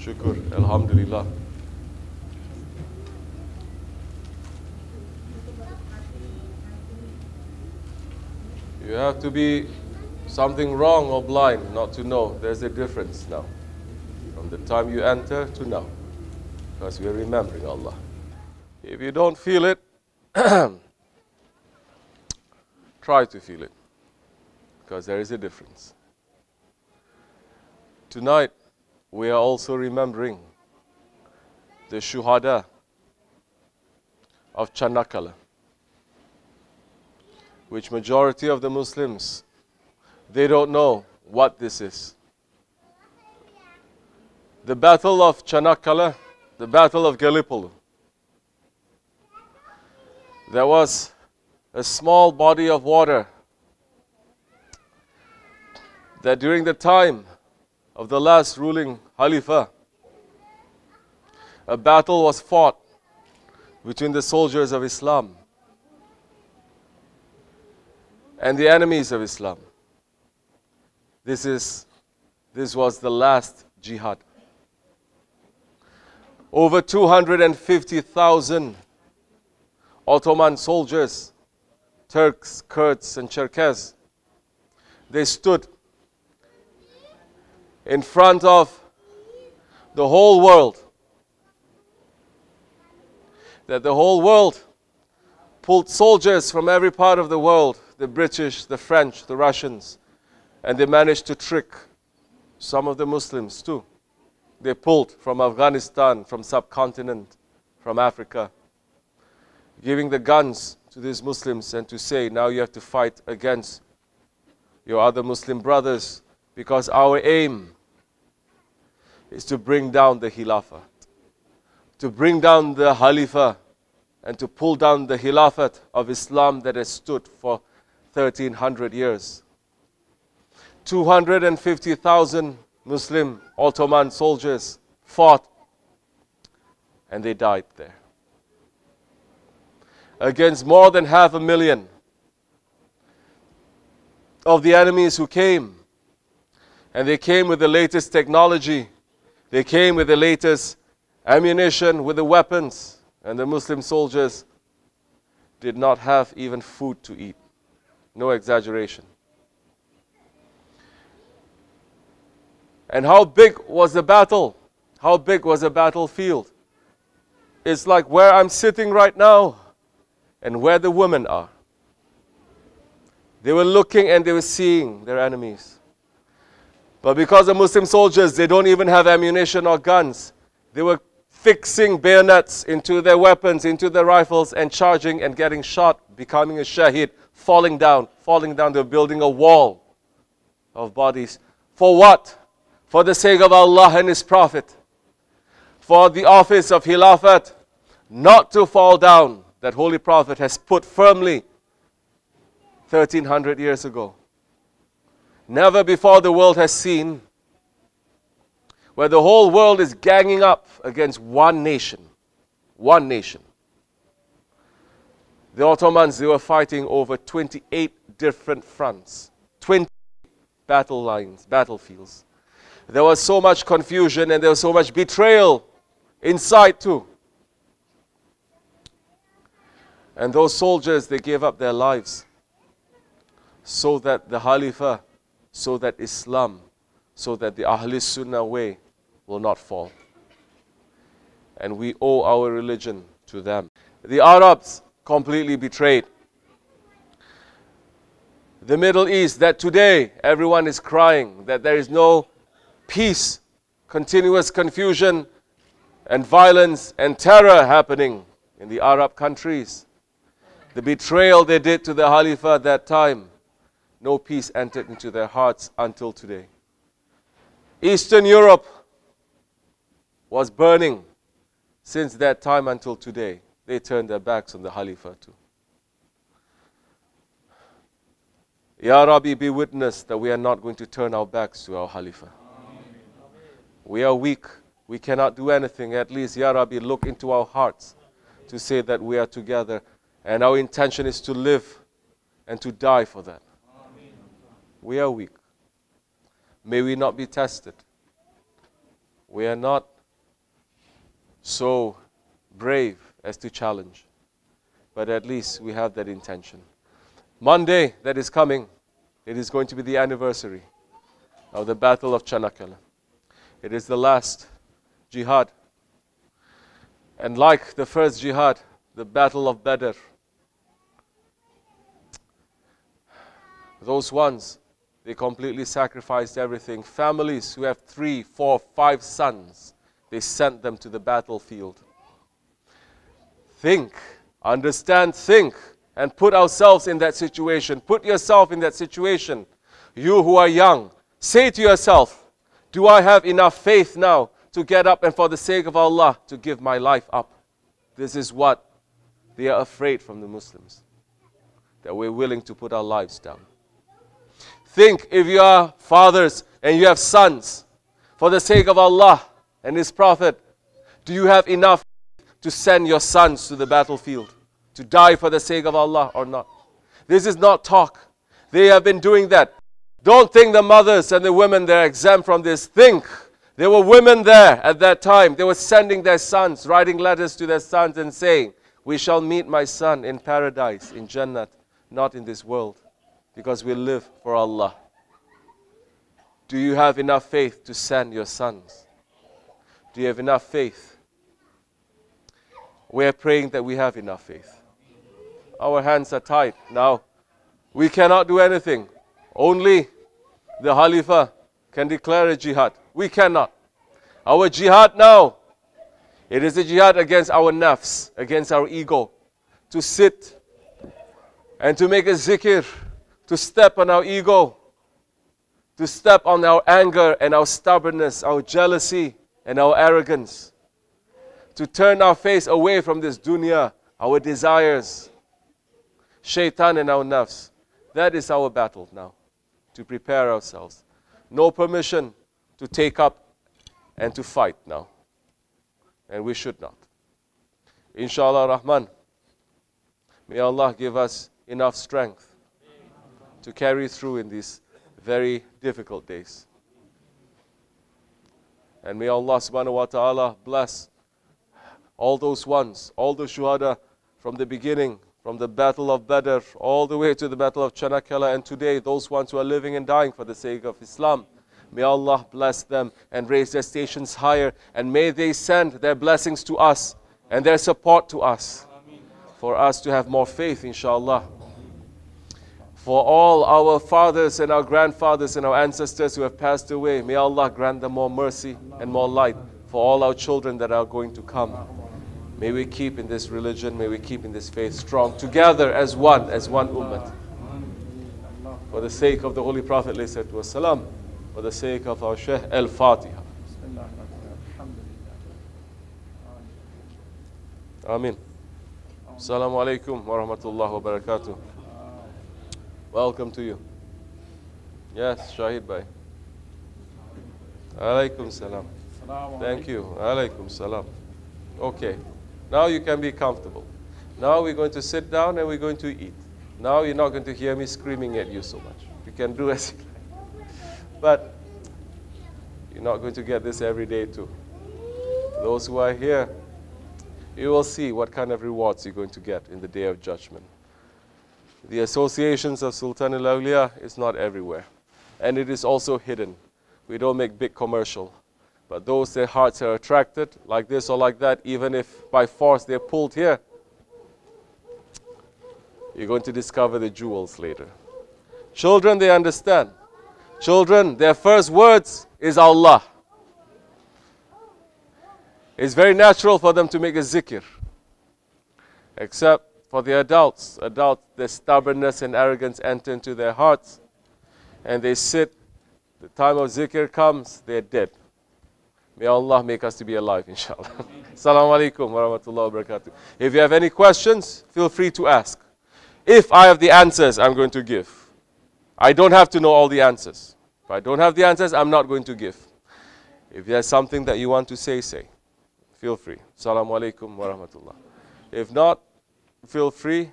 Shukr, Alhamdulillah. You have to be something wrong or blind not to know. There's a difference now. From the time you enter to now. Because we are remembering Allah. If you don't feel it, try to feel it. Because there is a difference. Tonight, we are also remembering the Shuhada of Chanakala, which majority of the Muslims, they don't know what this is. The battle of Chanakala, the battle of Gallipoli. There was a small body of water that during the time of the last ruling Khalifa, a battle was fought between the soldiers of Islam and the enemies of Islam. This was the last jihad. Over 250,000 Ottoman soldiers, Turks, Kurds, and Cherkess, they stood in front of the whole world. That the whole world pulled soldiers from every part of the world, the British, the French, the Russians, and they managed to trick some of the Muslims too. They pulled from Afghanistan, from subcontinent, from Africa, giving the guns to these Muslims and to say, now you have to fight against your other Muslim brothers, because our aim is to bring down the Khilafah, to bring down the Khalifa, and to pull down the Khilafat of Islam that has stood for 1300 years. 250,000 Muslim Ottoman soldiers fought and they died there. Against more than 500,000 of the enemies who came. And they came with the latest technology. They came with the latest ammunition, with the weapons. And the Muslim soldiers did not have even food to eat. No exaggeration. And how big was the battle? How big was the battlefield? It's like where I'm sitting right now and where the women are. They were looking and they were seeing their enemies. But because the Muslim soldiers, they don't even have ammunition or guns. They were fixing bayonets into their weapons, into their rifles, and charging and getting shot, becoming a shaheed, falling down. They're building a wall of bodies. For what? For the sake of Allah and His Prophet. For the office of Khilafat not to fall down, that Holy Prophet has put firmly 1300 years ago. Never before the world has seen where the whole world is ganging up against one nation. One nation. The Ottomans, they were fighting over 28 different fronts. 20 battle lines, battlefields. There was so much confusion and there was so much betrayal inside too. And those soldiers, they gave up their lives so that the Khalifa, so that Islam, so that the Ahl Sunnah way will not fall. And we owe our religion to them. The Arabs completely betrayed. The Middle East, that today everyone is crying that there is no peace, continuous confusion and violence and terror happening in the Arab countries. The betrayal they did to the Khalifa at that time, no peace entered into their hearts until today. Eastern Europe was burning since that time until today. They turned their backs on the Khalifa too. Ya Rabbi, be witness that we are not going to turn our backs to our Khalifa. We are weak. We cannot do anything. At least, Ya Rabbi, look into our hearts to say that we are together. And our intention is to live and to die for that. We are weak. May we not be tested. we are not so brave as to challenge. But at least we have that intention. Monday that is coming, it is going to be the anniversary of the Battle of Çanakkale. It is the last jihad. And like the first jihad, the Battle of Badr, those ones, they completely sacrificed everything. Families who have 3, 4, 5 sons, they sent them to the battlefield. Think, understand, think, and put ourselves in that situation. Put yourself in that situation. You who are young, say to yourself, do I have enough faith now to get up and for the sake of Allah to give my life up? This is what they are afraid from the Muslims, that we're willing to put our lives down. Think, if you are fathers and you have sons, for the sake of Allah and His Prophet, do you have enough to send your sons to the battlefield, to die for the sake of Allah or not? This is not talk. They have been doing that. Don't think the mothers and the women, they're exempt from this. Think, there were women there at that time. They were sending their sons, writing letters to their sons and saying, we shall meet my son in paradise, in Jannat, not in this world, because we live for Allah. Do you have enough faith to send your sons? Do you have enough faith? We are praying that we have enough faith. Our hands are tied now. We cannot do anything. Only the Khalifa can declare a jihad. We cannot. Our jihad now, it is a jihad against our nafs, against our ego. To sit and to make a zikr, to step on our ego, to step on our anger and our stubbornness, our jealousy and our arrogance. To turn our face away from this dunya, our desires, shaitan and our nafs. That is our battle now, to prepare ourselves. No permission to take up and to fight now. And we should not. Inshallah Rahman, may Allah give us enough strength to carry through in these very difficult days. And may Allah subhanahu wa ta'ala bless all those ones, all the shuhada from the beginning, from the Battle of Badr, all the way to the Battle of Çanakkale, and today those ones who are living and dying for the sake of Islam. May Allah bless them and raise their stations higher, and may they send their blessings to us and their support to us, for us to have more faith, inshallah. For all our fathers and our grandfathers and our ancestors who have passed away, may Allah grant them more mercy and more light for all our children that are going to come. May we keep in this religion, may we keep in this faith strong, together as one ummah. For the sake of the Holy Prophet ﷺ, for the sake of our Shaykh Al-Fatiha. Ameen. Assalamu alaikum wa rahmatullahi wa barakatuh. Welcome to you. Yes, Shahid Bhai. Alaikum salam. Thank you. Alaikum salam. Okay. Now you can be comfortable. Now we're going to sit down and we're going to eat. Now you're not going to hear me screaming at you so much. You can do as you like. But you're not going to get this every day too. Those who are here, you will see what kind of rewards you're going to get in the Day of Judgment. The associations of Sultan al-Awliya is not everywhere. And it is also hidden. We don't make big commercial. But those their hearts are attracted, like this or like that, even if by force they're pulled here, you're going to discover the jewels later. Children, they understand. Children, their first words is Allah. It's very natural for them to make a zikr. Except for the adults. Adults, their stubbornness and arrogance enter into their hearts. And they sit. The time of zikr comes, they're dead. May Allah make us to be alive, inshallah. Assalamu alaikum wa rahmatullahi wa barakatuh. If you have any questions, feel free to ask. If I have the answers, I'm going to give. I don't have to know all the answers. If I don't have the answers, I'm not going to give. If there's something that you want to say, say. Feel free. Assalamu alaikum wa rahmatullah. If not, feel free